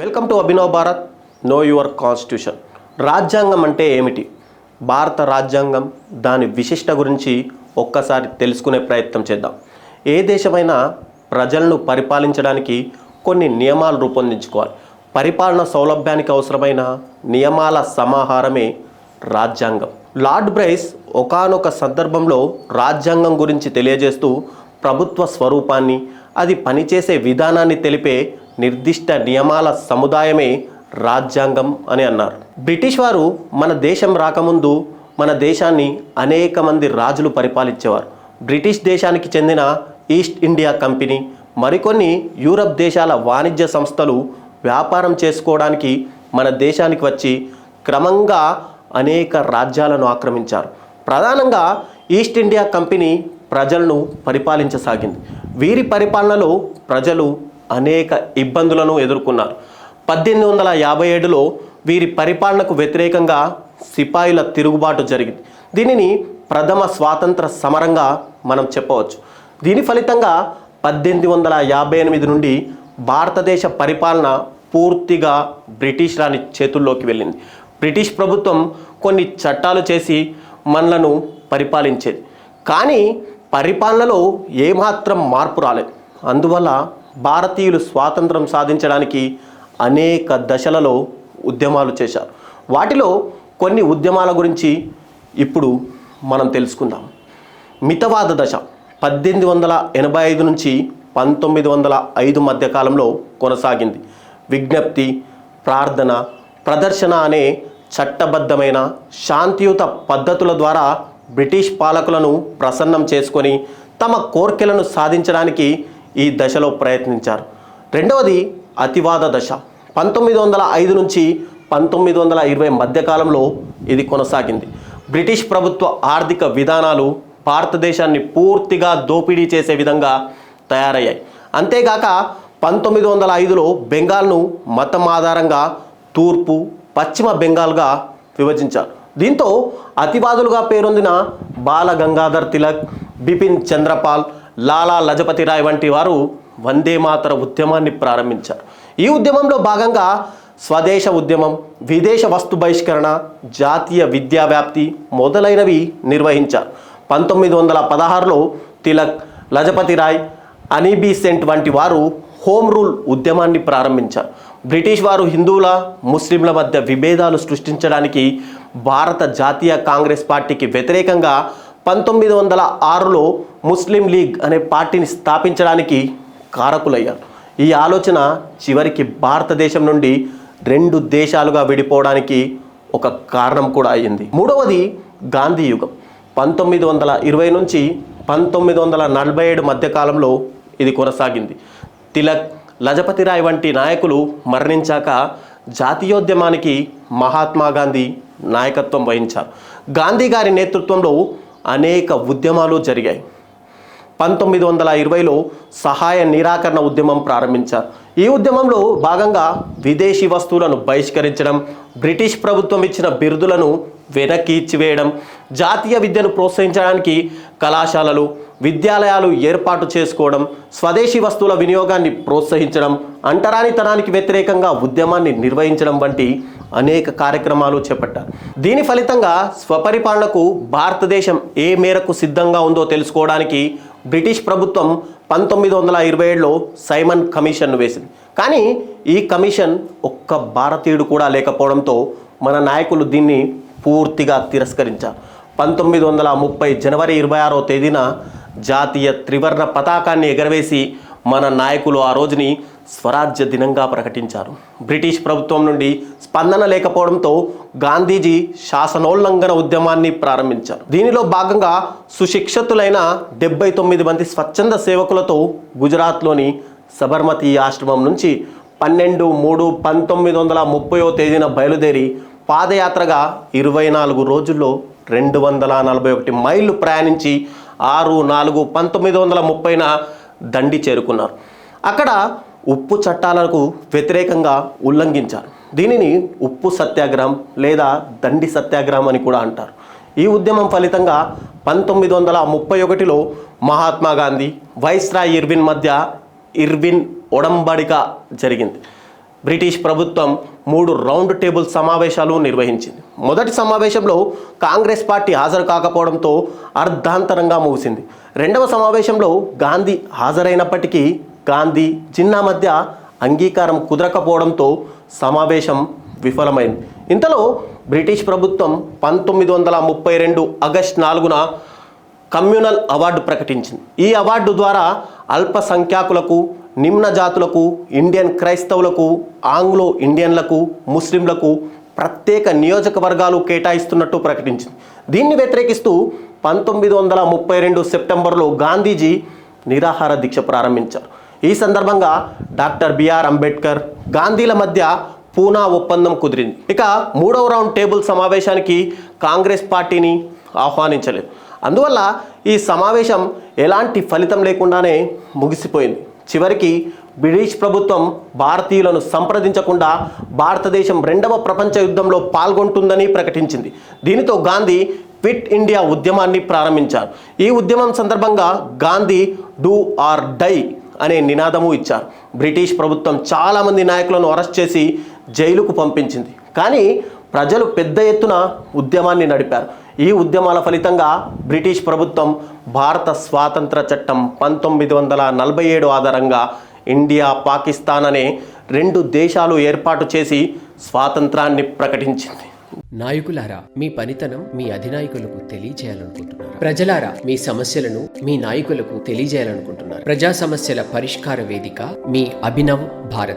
Welcome to Abhinav Bharat know your constitution. రాజ్యాంగం అంటే ఏమిటి? భారత రాజ్యాంగం దాని విశిష్ట గురించి ఒక్కసారి తెలుసుకునే ప్రయత్నం చేద్దాం. ఏ దేశమైనా ప్రజలను పరిపాలించడానికి కొన్ని నియమాలు రూపొందించుకోవాలి. పరిపాలన సౌలభ్యానికి అవసరమైన నియమాల సమాహారమే రాజ్యాంగం. లార్డ్ బ్రైస్ ఒకానొక సందర్భంలో రాజ్యాంగం గురించి తెలియజేస్తూ ప్రభుత్వ స్వరూపాన్ని, అది పనిచేసే విధానాన్ని తెలిపే నిర్దిష్ట నియమాల సముదాయమే రాజ్యాంగం అని అన్నారు. బ్రిటిష్ వారు మన దేశం రాకముందు మన దేశాన్ని అనేక మంది రాజులు పరిపాలించేవారు. బ్రిటిష్ దేశానికి చెందిన ఈస్ట్ ఇండియా కంపెనీ, మరికొన్ని యూరప్ దేశాల వాణిజ్య సంస్థలు వ్యాపారం చేసుకోవడానికి మన దేశానికి వచ్చి క్రమంగా అనేక రాజ్యాలను ఆక్రమించారు. ప్రధానంగా ఈస్ట్ ఇండియా కంపెనీ ప్రజలను పరిపాలించసాగింది. వీరి పరిపాలనలో ప్రజలు అనేక ఇబ్బందులను ఎదుర్కొన్నారు. 1857లో వీరి పరిపాలనకు వ్యతిరేకంగా సిపాయిల తిరుగుబాటు జరిగింది. దీనిని ప్రథమ స్వాతంత్ర సమరంగా మనం చెప్పవచ్చు. దీని ఫలితంగా 1858 నుండి భారతదేశ పరిపాలన పూర్తిగా బ్రిటిష్ రాణి చేతుల్లోకి వెళ్ళింది. బ్రిటిష్ ప్రభుత్వం కొన్ని చట్టాలు చేసి మనలను పరిపాలించేది, కానీ పరిపాలనలో ఏమాత్రం మార్పు రాలేదు. అందువల్ల భారతీయులు స్వాతంత్రం సాధించడానికి అనేక దశలలో ఉద్యమాలు చేశారు. వాటిలో కొన్ని ఉద్యమాల గురించి ఇప్పుడు మనం తెలుసుకుందాం. మితవాద దశ 1885 నుంచి 1905 మధ్య కాలంలో కొనసాగింది. విజ్ఞప్తి, ప్రార్థన, ప్రదర్శన అనే చట్టబద్ధమైన శాంతియుత పద్ధతుల ద్వారా బ్రిటిష్ పాలకులను ప్రసన్నం చేసుకొని తమ కోర్కెలను సాధించడానికి ఈ దశలో ప్రయత్నించారు. రెండవది అతివాద దశ. 1905 నుంచి 1920 మధ్యకాలంలో ఇది కొనసాగింది. బ్రిటిష్ ప్రభుత్వ ఆర్థిక విధానాలు భారతదేశాన్ని పూర్తిగా దోపిడీ చేసే విధంగా తయారయ్యాయి. అంతేగాక 1905లో బెంగాల్ను మతం ఆధారంగా తూర్పు, పశ్చిమ బెంగాల్గా విభజించారు. దీంతో అతివాదులుగా పేరొందిన బాల గంగాధర్ తిలక్, బిపిన్ చంద్రపాల్, లాలా లజపతి రాయ్ వంటి వారు వందే మాతర ఉద్యమాన్ని ప్రారంభించారు. ఈ ఉద్యమంలో భాగంగా స్వదేశ ఉద్యమం, విదేశ వస్తు బహిష్కరణ, జాతీయ విద్యా వ్యాప్తి మొదలైనవి నిర్వహించారు. 1916లో తిలక్, లజపతి రాయ్, అని బెసెంట్ వంటి వారు హోమ్ రూల్ ఉద్యమాన్ని ప్రారంభించారు. బ్రిటిష్ వారు హిందువుల, ముస్లింల మధ్య విభేదాలు సృష్టించడానికి భారత జాతీయ కాంగ్రెస్ పార్టీకి వ్యతిరేకంగా 1906లో ముస్లిం లీగ్ అనే పార్టీని స్థాపించడానికి కారకులయ్యారు. ఈ ఆలోచన చివరికి భారతదేశం నుండి 2 దేశాలుగా విడిపోవడానికి ఒక కారణం కూడా అయ్యింది. మూడవది గాంధీ యుగం. 1920 నుంచి 1947 మధ్యకాలంలో ఇది కొనసాగింది. తిలక్, లజపతి రాయ్ వంటి నాయకులు మరణించాక జాతీయోద్యమానికి మహాత్మా గాంధీ నాయకత్వం వహించారు. గాంధీ గారి నేతృత్వంలో అనేక ఉద్యమాలు జరిగాయి. 1920లో సహాయ నిరాకరణ ఉద్యమం ప్రారంభించారు. ఈ ఉద్యమంలో భాగంగా విదేశీ వస్తువులను బహిష్కరించడం, బ్రిటిష్ ప్రభుత్వం ఇచ్చిన బిరుదులను వెనక్కి ఇచ్చివేయడం, జాతీయ విద్యను ప్రోత్సహించడానికి కళాశాలలు, విద్యాలయాలు ఏర్పాటు చేసుకోవడం, స్వదేశీ వస్తువుల వినియోగాన్ని ప్రోత్సహించడం, అంటరానితనానికి వ్యతిరేకంగా ఉద్యమాన్ని నిర్వహించడం వంటి అనేక కార్యక్రమాలు చేపట్టారు. దీని ఫలితంగా స్వపరిపాలనకు భారతదేశం ఏ మేరకు సిద్ధంగా ఉందో తెలుసుకోవడానికి బ్రిటిష్ ప్రభుత్వం 1927లో సైమన్ కమిషన్ను వేసింది. కానీ ఈ కమిషన్ ఒక్క భారతీయుడు కూడా లేకపోవడంతో మన నాయకులు దీన్ని పూర్తిగా తిరస్కరించారు. 1930 జనవరి 26వ తేదీన జాతీయ త్రివర్ణ పతాకాన్ని ఎగరవేసి మన నాయకులు ఆ రోజుని స్వరాజ్య దినంగా ప్రకటించారు. బ్రిటిష్ ప్రభుత్వం నుండి స్పందన లేకపోవడంతో గాంధీజీ శాసనోల్లంఘన ఉద్యమాన్ని ప్రారంభించారు. దీనిలో భాగంగా సుశిక్షితులైన 79 మంది స్వచ్ఛంద సేవకులతో గుజరాత్లోని సబర్మతి ఆశ్రమం నుంచి 12/3/1930వ తేదీన బయలుదేరి పాదయాత్రగా 24 రోజుల్లో 241 మైళ్ళు ప్రయాణించి 6/4/1930న దండి చేరుకున్నారు. అక్కడ ఉప్పు చట్టాలకు వ్యతిరేకంగా ఉల్లంఘించారు. దీనిని ఉప్పు సత్యాగ్రహం లేదా దండి సత్యాగ్రహం అని కూడా అంటారు. ఈ ఉద్యమం ఫలితంగా 1931లో మహాత్మా గాంధీ, వైస్రాయ్ ఇర్విన్ మధ్య ఇర్విన్ ఒడంబడిక జరిగింది. బ్రిటిష్ ప్రభుత్వం 3 రౌండ్ టేబుల్ సమావేశాలు నిర్వహించింది. మొదటి సమావేశంలో కాంగ్రెస్ పార్టీ హాజరు కాకపోవడంతో అర్ధాంతరంగా ముగిసింది. రెండవ సమావేశంలో గాంధీ హాజరైనప్పటికీ గాంధీ జిన్నా మధ్య అంగీకారం కుదరకపోవడంతో సమావేశం విఫలమైంది. ఇంతలో బ్రిటిష్ ప్రభుత్వం 1932 ఆగస్టు 4న కమ్యూనల్ అవార్డు ప్రకటించింది. ఈ అవార్డు ద్వారా అల్పసంఖ్యాకులకు, నిమ్న జాతులకు, ఇండియన్ క్రైస్తవులకు, ఆంగ్లో ఇండియన్లకు, ముస్లింలకు ప్రత్యేక నియోజకవర్గాలు కేటాయిస్తున్నట్టు ప్రకటించింది. దీన్ని వ్యతిరేకిస్తూ 1932 సెప్టెంబర్లో గాంధీజీ నిరాహార దీక్ష ప్రారంభించారు. ఈ సందర్భంగా డాక్టర్ బిఆర్ అంబేద్కర్, గాంధీల మధ్య పూనా ఒప్పందం కుదిరింది. ఇక 3వ రౌండ్ టేబుల్ సమావేశానికి కాంగ్రెస్ పార్టీని ఆహ్వానించలేదు. అందువల్ల ఈ సమావేశం ఎలాంటి ఫలితం లేకుండానే ముగిసిపోయింది. చివరికి బ్రిటిష్ ప్రభుత్వం భారతీయులను సంప్రదించకుండా భారతదేశం 2వ ప్రపంచ యుద్ధంలో పాల్గొంటుందని ప్రకటించింది. దీనితో గాంధీ క్విట్ ఇండియా ఉద్యమాన్ని ప్రారంభించారు. ఈ ఉద్యమం సందర్భంగా గాంధీ డూ ఆర్ డై అనే నినాదము ఇచ్చారు. బ్రిటిష్ ప్రభుత్వం చాలామంది నాయకులను అరెస్ట్ చేసి జైలుకు పంపించింది. కానీ ప్రజలు పెద్ద ఎత్తున ఉద్యమాన్ని నడిపారు. ఈ ఉద్యమాల ఫలితంగా బ్రిటిష్ ప్రభుత్వం భారత స్వాతంత్ర చట్టం 1947 ఆధారంగా ఇండియా, పాకిస్తాన్ అనే 2 దేశాలు ఏర్పాటు చేసి స్వాతంత్రాన్ని ప్రకటించింది. నాయకులారా, మీ పనితనం మీ అధినాయకులకు తెలియజేయాలనుకుంటున్నారు. ప్రజలారా, మీ సమస్యలను మీ నాయకులకు తెలియజేయాలనుకుంటున్నారు. ప్రజా సమస్యల పరిష్కార వేదిక మీ అభినవ్ భారత్.